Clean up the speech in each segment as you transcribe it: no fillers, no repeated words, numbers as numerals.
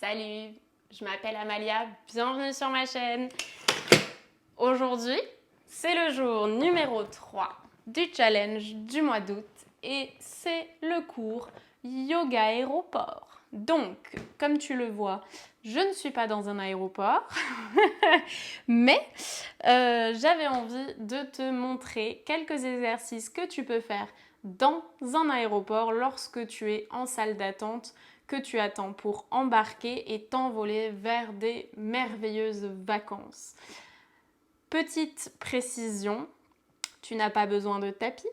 Salut, je m'appelle Amalia, bienvenue sur ma chaîne. Aujourd'hui, c'est le jour numéro 3 du challenge du mois d'août et c'est le cours Yoga Aéroport. Donc, comme tu le vois, je ne suis pas dans un aéroport, mais j'avais envie de te montrer quelques exercices que tu peux faire dans un aéroport lorsque tu es en salle d'attente, que tu attends pour embarquer et t'envoler vers des merveilleuses vacances. Petite précision, tu n'as pas besoin de tapis,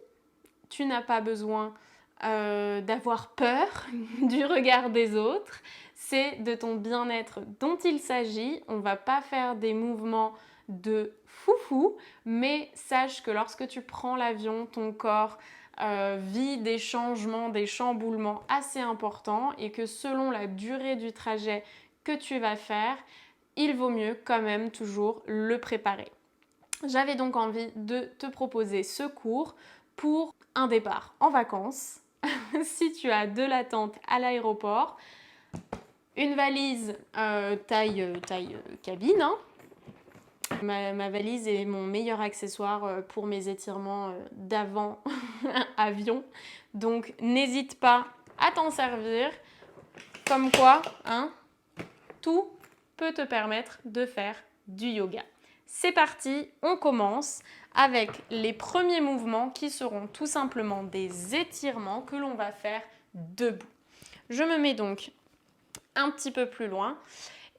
tu n'as pas besoin d'avoir peur du regard des autres. C'est de ton bien-être dont il s'agit. On ne va pas faire des mouvements de foufou, mais sache que lorsque tu prends l'avion, ton corps vit des changements, des chamboulements assez importants et que selon la durée du trajet que tu vas faire, il vaut mieux quand même toujours le préparer. J'avais donc envie de te proposer ce cours pour un départ en vacances. Si tu as de l'attente à l'aéroport, une valise taille cabine, hein. Ma valise est mon meilleur accessoire pour mes étirements d'avant avion. Donc n'hésite pas à t'en servir. Comme quoi, hein, tout peut te permettre de faire du yoga. C'est parti, on commence avec les premiers mouvements qui seront tout simplement des étirements que l'on va faire debout. Je me mets donc un petit peu plus loin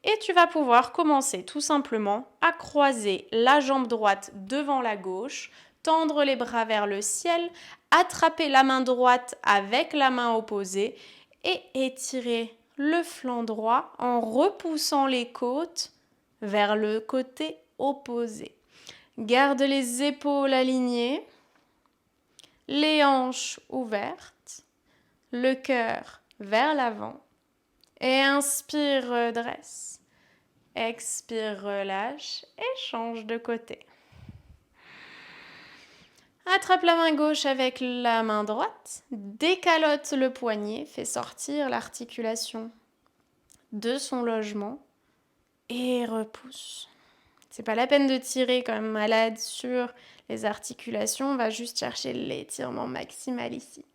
et tu vas pouvoir commencer tout simplement à croiser la jambe droite devant la gauche, tendre les bras vers le ciel, attraper la main droite avec la main opposée et étirer le flanc droit en repoussant les côtes vers le côté opposé. Garde les épaules alignées, les hanches ouvertes, le cœur vers l'avant. Et inspire, redresse. Expire, relâche et change de côté. Attrape la main gauche avec la main droite, décalote le poignet, fais sortir l'articulation de son logement et repousse. C'est pas la peine de tirer comme malade sur les articulations, on va juste chercher l'étirement maximal ici.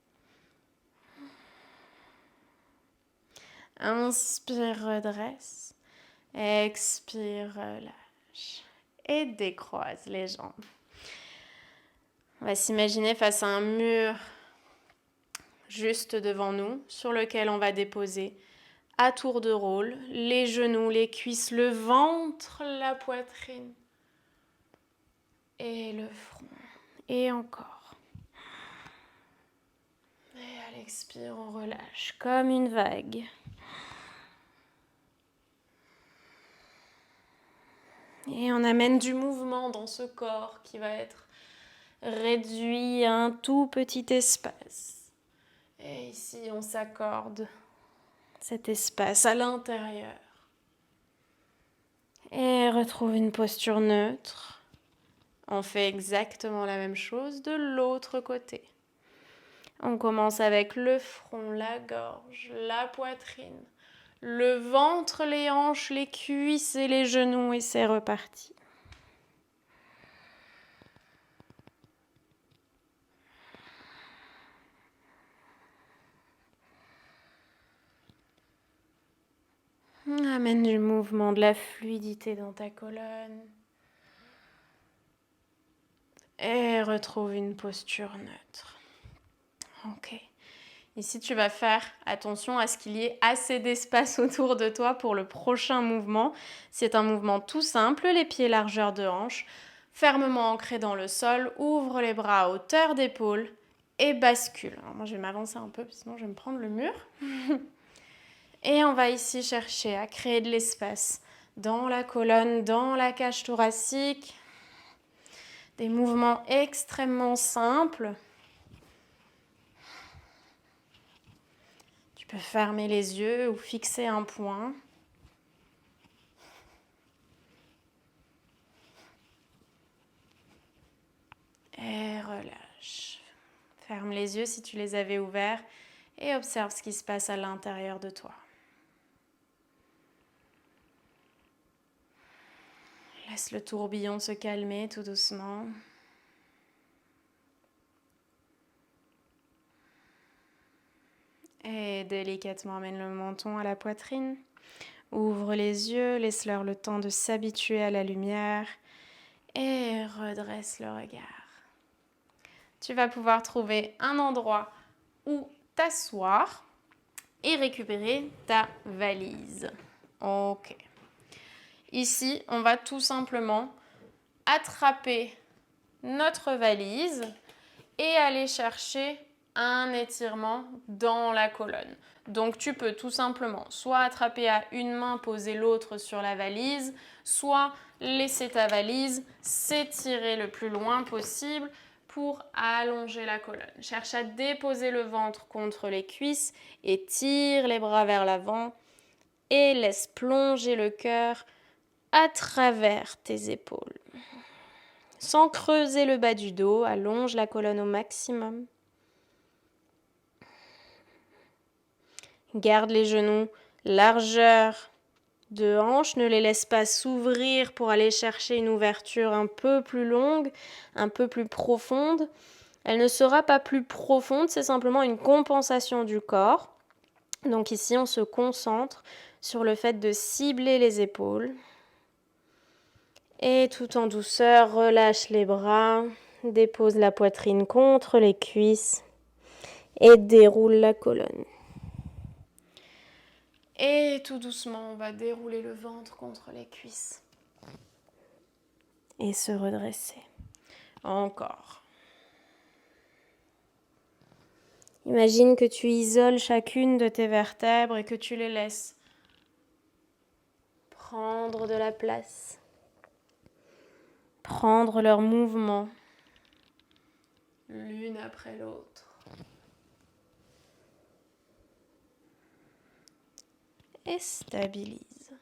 Inspire, redresse. Expire, relâche. Et décroise les jambes. On va s'imaginer face à un mur juste devant nous, sur lequel on va déposer à tour de rôle les genoux, les cuisses, le ventre, la poitrine et le front. Et encore. Et à l'expire, on relâche comme une vague. Et on amène du mouvement dans ce corps qui va être réduit à un tout petit espace. Et ici, on s'accorde cet espace à l'intérieur. Et retrouve une posture neutre. On fait exactement la même chose de l'autre côté. On commence avec le front, la gorge, la poitrine, le ventre, les hanches, les cuisses et les genoux et c'est reparti. Amène du mouvement, de la fluidité dans ta colonne. Et retrouve une posture neutre. Ok. Ici, tu vas faire attention à ce qu'il y ait assez d'espace autour de toi pour le prochain mouvement. C'est un mouvement tout simple, les pieds largeur de hanche, fermement ancrés dans le sol, ouvre les bras à hauteur d'épaule et bascule. Alors moi, je vais m'avancer un peu, sinon je vais me prendre le mur. Et on va ici chercher à créer de l'espace dans la colonne, dans la cage thoracique. Des mouvements extrêmement simples. Tu peux fermer les yeux ou fixer un point. Et relâche. Ferme les yeux si tu les avais ouverts et observe ce qui se passe à l'intérieur de toi. Laisse le tourbillon se calmer tout doucement. Et délicatement amène le menton à la poitrine. Ouvre les yeux, laisse-leur le temps de s'habituer à la lumière et redresse le regard. Tu vas pouvoir trouver un endroit où t'asseoir et récupérer ta valise. Ok. Ici, on va tout simplement attraper notre valise et aller chercher un étirement dans la colonne. Donc tu peux tout simplement soit attraper à une main, poser l'autre sur la valise, soit laisser ta valise s'étirer le plus loin possible pour allonger la colonne. Cherche à déposer le ventre contre les cuisses, étire les bras vers l'avant et laisse plonger le cœur à travers tes épaules. Sans creuser le bas du dos, allonge la colonne au maximum. Garde les genoux, largeur de hanche, ne les laisse pas s'ouvrir pour aller chercher une ouverture un peu plus longue, un peu plus profonde. Elle ne sera pas plus profonde, c'est simplement une compensation du corps. Donc ici, on se concentre sur le fait de cibler les épaules. Et tout en douceur, relâche les bras, dépose la poitrine contre les cuisses et déroule la colonne. Et tout doucement, on va dérouler le ventre contre les cuisses. Et se redresser. Encore. Imagine que tu isoles chacune de tes vertèbres et que tu les laisses prendre de la place. Prendre leur mouvement, l'une après l'autre. Et stabilise.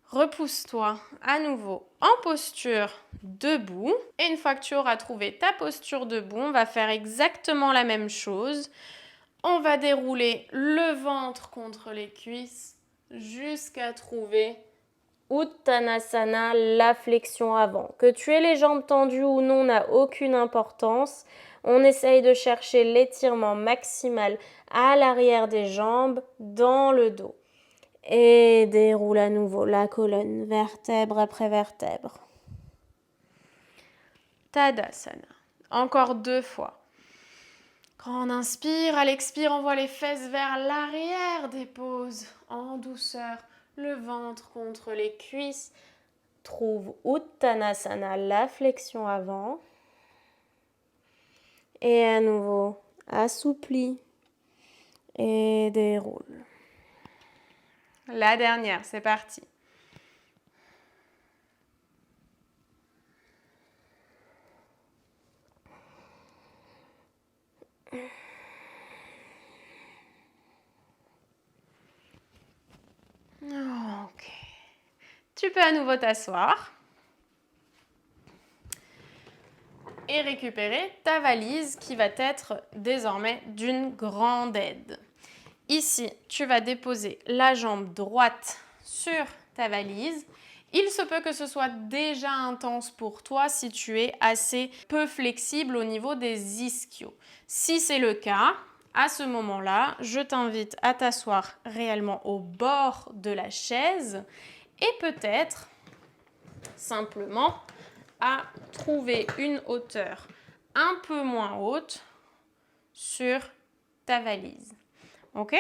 Repousse-toi à nouveau en posture debout. Et une fois que tu auras trouvé ta posture debout, on va faire exactement la même chose. On va dérouler le ventre contre les cuisses jusqu'à trouver Uttanasana, la flexion avant. Que tu aies les jambes tendues ou non n'a aucune importance. On essaye de chercher l'étirement maximal à l'arrière des jambes, dans le dos. Et déroule à nouveau la colonne, vertèbre après vertèbre. Tadasana. Encore 2 fois. Quand on inspire, à l'expire, envoie les fesses vers l'arrière, dépose en douceur le ventre contre les cuisses. Trouve Uttanasana, la flexion avant. Et à nouveau, assouplis et déroule. La dernière, c'est parti. Ok. Tu peux à nouveau t'asseoir et récupérer ta valise qui va être désormais d'une grande aide. Ici, tu vas déposer la jambe droite sur ta valise. Il se peut que ce soit déjà intense pour toi si tu es assez peu flexible au niveau des ischios. Si c'est le cas, à ce moment-là, je t'invite à t'asseoir réellement au bord de la chaise et peut-être simplement à trouver une hauteur un peu moins haute sur ta valise. Ok ?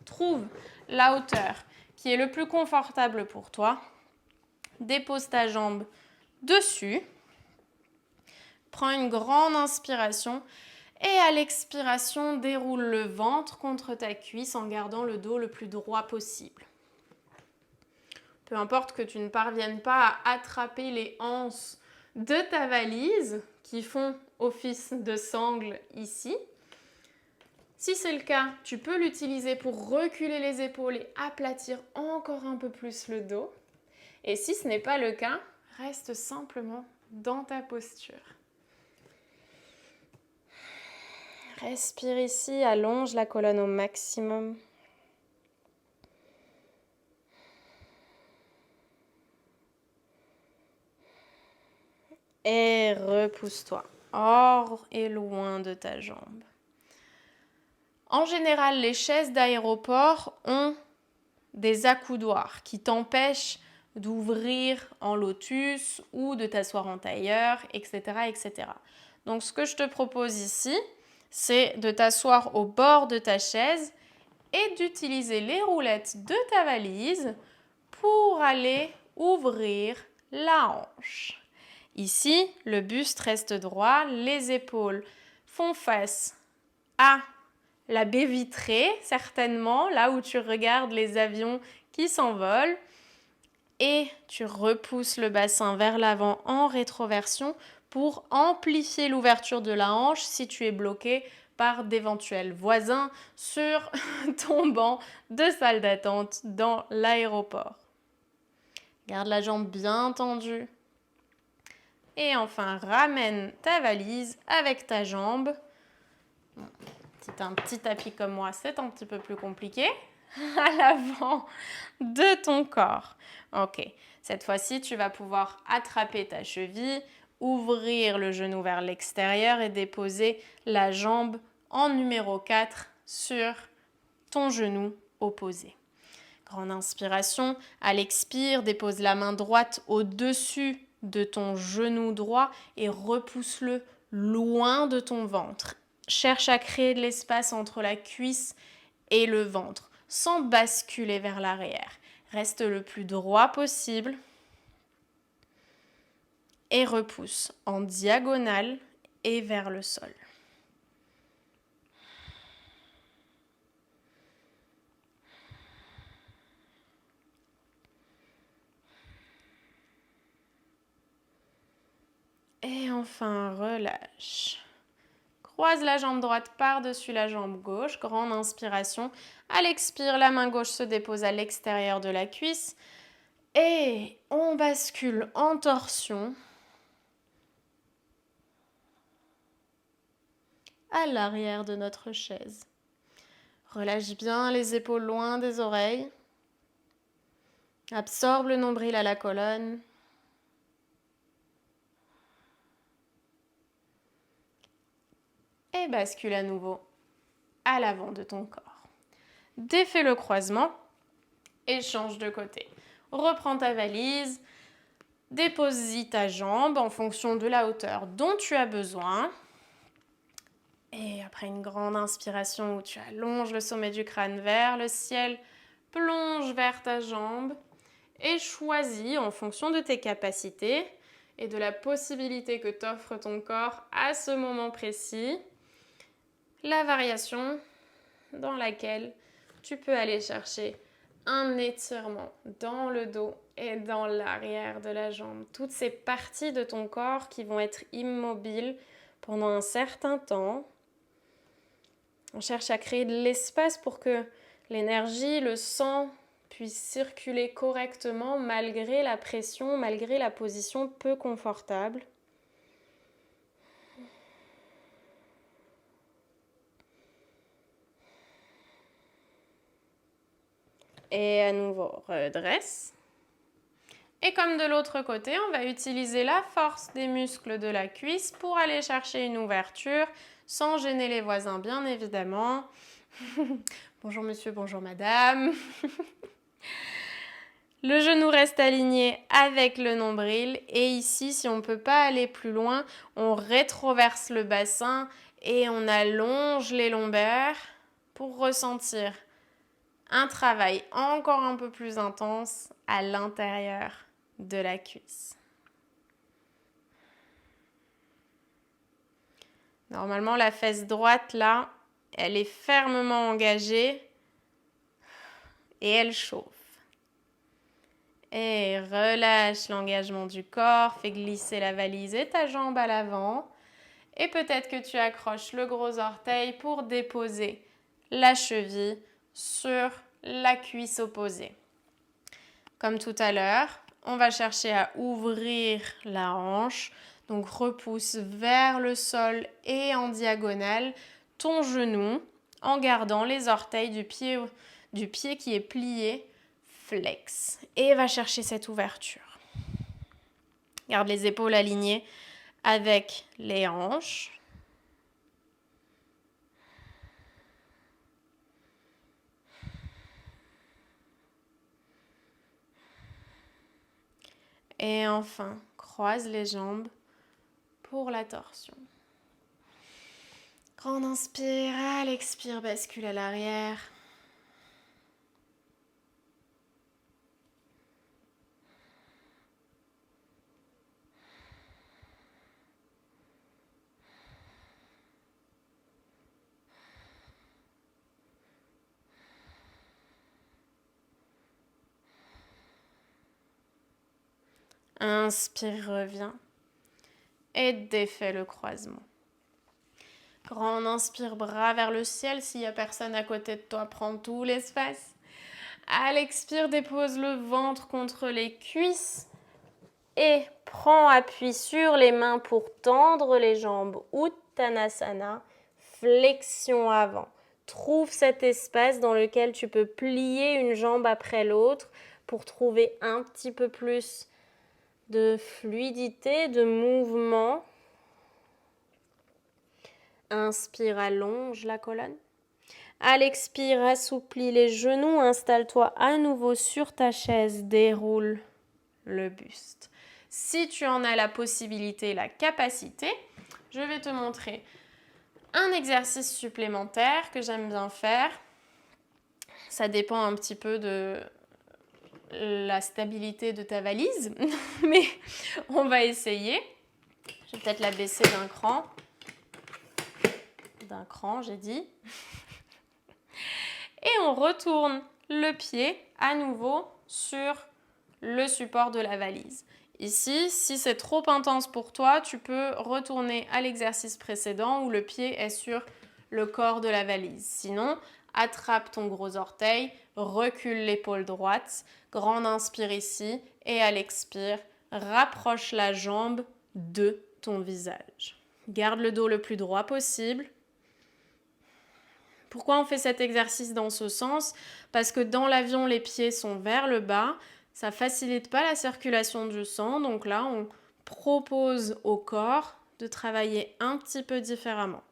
Trouve la hauteur qui est le plus confortable pour toi. Dépose ta jambe dessus. Prends une grande inspiration et à l'expiration, déroule le ventre contre ta cuisse en gardant le dos le plus droit possible. Peu importe que tu ne parviennes pas à attraper les anses de ta valise qui font office de sangle ici. Si c'est le cas, tu peux l'utiliser pour reculer les épaules et aplatir encore un peu plus le dos. Et si ce n'est pas le cas, reste simplement dans ta posture. Respire ici, allonge la colonne au maximum. Et repousse-toi, hors et loin de ta jambe. En général, les chaises d'aéroport ont des accoudoirs qui t'empêchent d'ouvrir en lotus ou de t'asseoir en tailleur, etc., etc. Donc, ce que je te propose ici, c'est de t'asseoir au bord de ta chaise et d'utiliser les roulettes de ta valise pour aller ouvrir la hanche. Ici, le buste reste droit, les épaules font face à la baie vitrée, certainement, là où tu regardes les avions qui s'envolent. Et tu repousses le bassin vers l'avant en rétroversion pour amplifier l'ouverture de la hanche si tu es bloqué par d'éventuels voisins sur ton banc de salle d'attente dans l'aéroport. Garde la jambe bien tendue. Et enfin, ramène ta valise avec ta jambe. Si tu as un petit tapis comme moi, c'est un petit peu plus compliqué. À l'avant de ton corps. Ok, cette fois-ci, tu vas pouvoir attraper ta cheville, ouvrir le genou vers l'extérieur et déposer la jambe en numéro 4 sur ton genou opposé. Grande inspiration. À l'expire, dépose la main droite au-dessus de ton genou droit et repousse-le loin de ton ventre. Cherche à créer de l'espace entre la cuisse et le ventre, sans basculer vers l'arrière. Reste le plus droit possible et repousse en diagonale et vers le sol. Et enfin, relâche. Croise la jambe droite par-dessus la jambe gauche. Grande inspiration. À l'expire, la main gauche se dépose à l'extérieur de la cuisse. Et on bascule en torsion à l'arrière de notre chaise. Relâche bien les épaules loin des oreilles. Absorbe le nombril à la colonne. Et bascule à nouveau à l'avant de ton corps. Défais le croisement et change de côté. Reprends ta valise, dépose-y ta jambe en fonction de la hauteur dont tu as besoin. Et après une grande inspiration où tu allonges le sommet du crâne vers le ciel, plonge vers ta jambe et choisis en fonction de tes capacités et de la possibilité que t'offre ton corps à ce moment précis, la variation dans laquelle tu peux aller chercher un étirement dans le dos et dans l'arrière de la jambe. Toutes ces parties de ton corps qui vont être immobiles pendant un certain temps. On cherche à créer de l'espace pour que l'énergie, le sang puisse circuler correctement malgré la pression, malgré la position peu confortable. Et à nouveau, redresse. Et comme de l'autre côté, on va utiliser la force des muscles de la cuisse pour aller chercher une ouverture sans gêner les voisins, bien évidemment. Bonjour monsieur, bonjour madame. Le genou reste aligné avec le nombril. Et ici, si on ne peut pas aller plus loin, on rétroverse le bassin et on allonge les lombaires pour ressentir un travail encore un peu plus intense à l'intérieur de la cuisse. Normalement, la fesse droite, là, elle est fermement engagée et elle chauffe. Et relâche l'engagement du corps, fais glisser la valise et ta jambe à l'avant. Et peut-être que tu accroches le gros orteil pour déposer la cheville sur la cuisse opposée. Comme tout à l'heure, on va chercher à ouvrir la hanche. Donc repousse vers le sol et en diagonale ton genou en gardant les orteils du pied qui est plié, flex. Et va chercher cette ouverture. Garde les épaules alignées avec les hanches. Et enfin, croise les jambes pour la torsion. Grande inspire, à l'expire, bascule à l'arrière. Inspire, reviens. Et défais le croisement. Grand inspire, bras vers le ciel. S'il n'y a personne à côté de toi, prends tout l'espace. À l'expire, dépose le ventre contre les cuisses. Et prends appui sur les mains pour tendre les jambes. Uttanasana, flexion avant. Trouve cet espace dans lequel tu peux plier une jambe après l'autre pour trouver un petit peu plus de fluidité, de mouvement. Inspire, allonge la colonne. À l'expire, assouplis les genoux. Installe-toi à nouveau sur ta chaise. Déroule le buste. Si tu en as la possibilité, la capacité, je vais te montrer un exercice supplémentaire que j'aime bien faire. Ça dépend un petit peu de la stabilité de ta valise, mais on va essayer. Je vais peut-être la baisser d'un cran. J'ai dit. Et on retourne le pied à nouveau sur le support de la valise. Ici, si c'est trop intense pour toi, tu peux retourner à l'exercice précédent où le pied est sur le corps de la valise. Sinon, attrape ton gros orteil, recule l'épaule droite, grande inspire ici et à l'expire, rapproche la jambe de ton visage. Garde le dos le plus droit possible. Pourquoi on fait cet exercice dans ce sens? Parce que dans l'avion, les pieds sont vers le bas. Ça ne facilite pas la circulation du sang. Donc là, on propose au corps de travailler un petit peu différemment.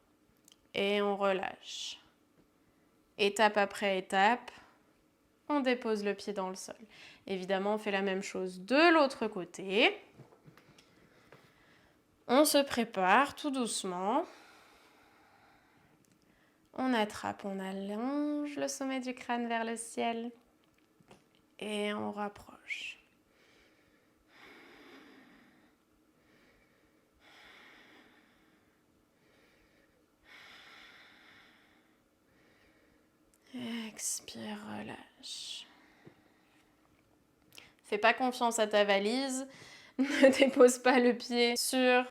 Et on relâche. Étape après étape, on dépose le pied dans le sol. Évidemment, on fait la même chose de l'autre côté. On se prépare tout doucement. On attrape, on allonge le sommet du crâne vers le ciel et on rapproche. Expire, relâche. Fais pas confiance à ta valise. Ne dépose pas le pied sur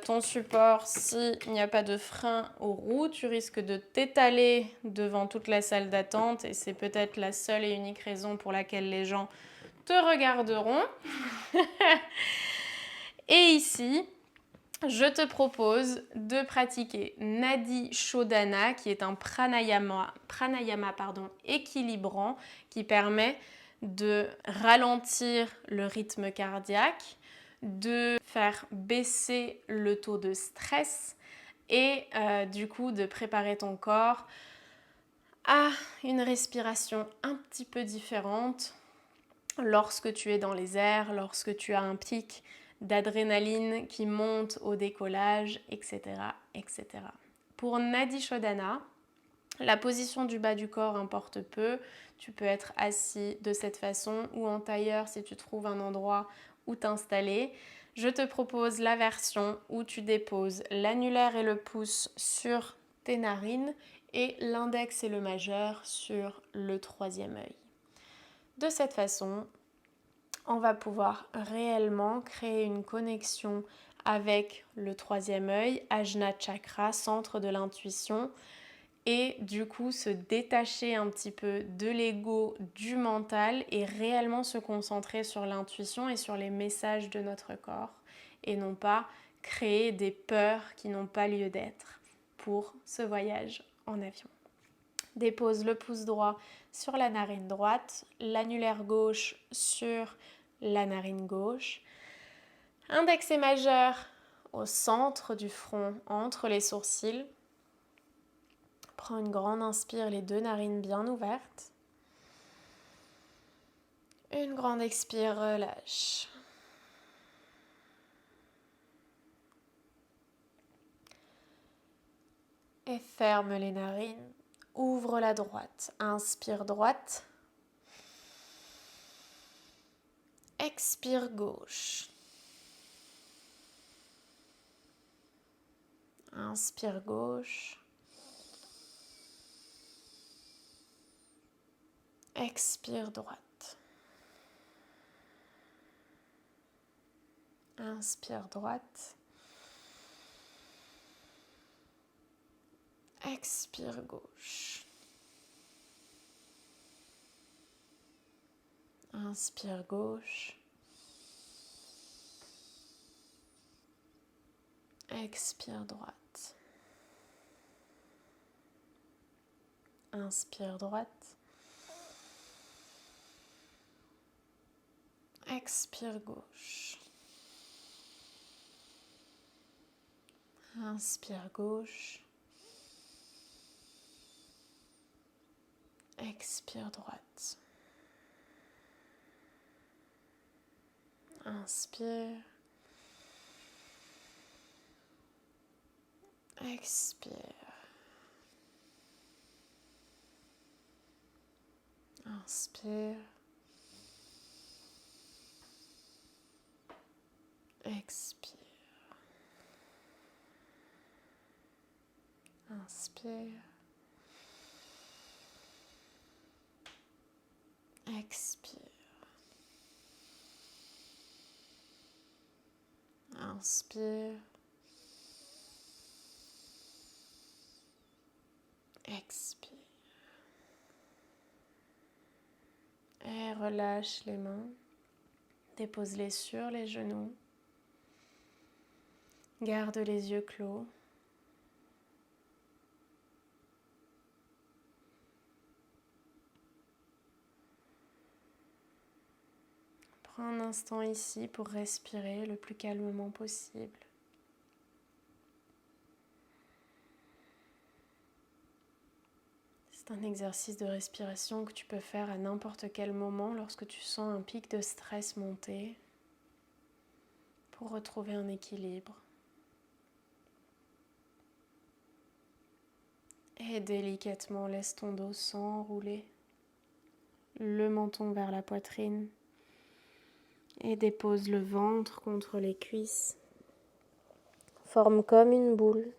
ton support s'il n'y a pas de frein aux roues. Tu risques de t'étaler devant toute la salle d'attente et c'est peut-être la seule et unique raison pour laquelle les gens te regarderont. Et ici, je te propose de pratiquer Nadi Shodhana, qui est un pranayama équilibrant qui permet de ralentir le rythme cardiaque, de faire baisser le taux de stress et du coup de préparer ton corps à une respiration un petit peu différente lorsque tu es dans les airs, lorsque tu as un pic d'adrénaline qui monte au décollage, etc., etc. Pour Nadi Shodhana, la position du bas du corps importe peu. Tu peux être assis de cette façon ou en tailleur si tu trouves un endroit où t'installer. Je te propose la version où tu déposes l'annulaire et le pouce sur tes narines et l'index et le majeur sur le troisième œil. De cette façon, on va pouvoir réellement créer une connexion avec le troisième œil, Ajna Chakra, centre de l'intuition, et du coup se détacher un petit peu de l'ego, du mental et réellement se concentrer sur l'intuition et sur les messages de notre corps et non pas créer des peurs qui n'ont pas lieu d'être pour ce voyage en avion. Dépose le pouce droit sur la narine droite, l'annulaire gauche sur la narine gauche. Index et majeur au centre du front, entre les sourcils. Prends une grande inspire, les 2 narines bien ouvertes. Une grande expire, relâche. Et ferme les narines. Ouvre la droite. Inspire droite. Expire gauche. Inspire gauche. Expire droite. Inspire droite. Expire gauche. Inspire gauche. Expire droite. Inspire droite. Expire gauche. Inspire gauche. Expire droite. Inspire. Expire. Inspire. Expire. Inspire. Expire. Inspire. Expire. Et relâche les mains. Dépose-les sur les genoux. Garde les yeux clos. Prends un instant ici pour respirer le plus calmement possible. C'est un exercice de respiration que tu peux faire à n'importe quel moment lorsque tu sens un pic de stress monter pour retrouver un équilibre. Et délicatement, laisse ton dos s'enrouler, le menton vers la poitrine et dépose le ventre contre les cuisses. Forme comme une boule.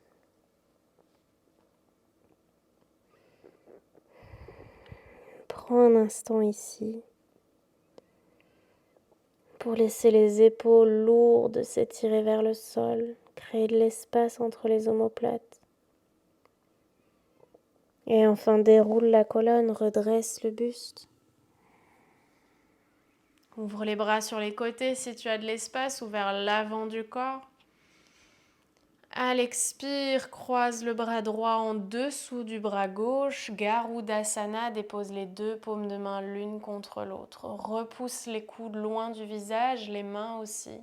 Prends un instant ici pour laisser les épaules lourdes s'étirer vers le sol, créer de l'espace entre les omoplates. Et enfin, déroule la colonne, redresse le buste. Ouvre les bras sur les côtés si tu as de l'espace ou vers l'avant du corps. À l'expire, croise le bras droit en dessous du bras gauche. Garudasana, dépose les 2 paumes de main l'une contre l'autre. Repousse les coudes loin du visage, les mains aussi.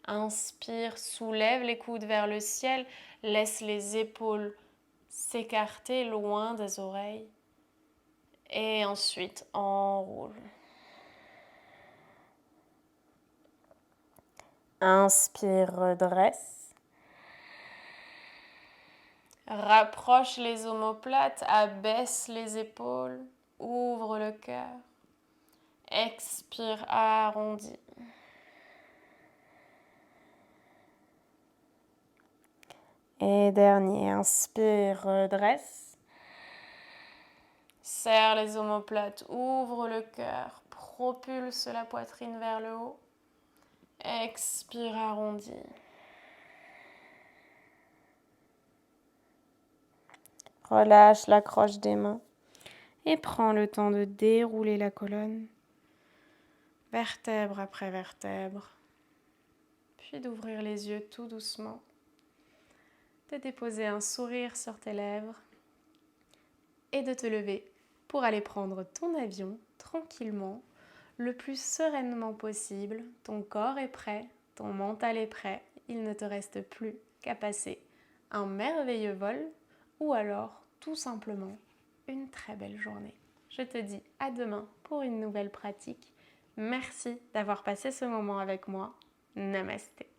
Inspire, soulève les coudes vers le ciel. Laisse les épaules s'écarter loin des oreilles. Et ensuite, enroule. Inspire, redresse. Rapproche les omoplates, abaisse les épaules, ouvre le cœur. Expire, arrondis. Et dernier, inspire, redresse. Serre les omoplates, ouvre le cœur, propulse la poitrine vers le haut. Expire, arrondis. Relâche l'accroche des mains et prends le temps de dérouler la colonne, vertèbre après vertèbre, puis d'ouvrir les yeux tout doucement, de déposer un sourire sur tes lèvres et de te lever pour aller prendre ton avion tranquillement, le plus sereinement possible. Ton corps est prêt, ton mental est prêt, il ne te reste plus qu'à passer un merveilleux vol ou alors tout simplement une très belle journée. Je te dis à demain pour une nouvelle pratique. Merci d'avoir passé ce moment avec moi. Namasté.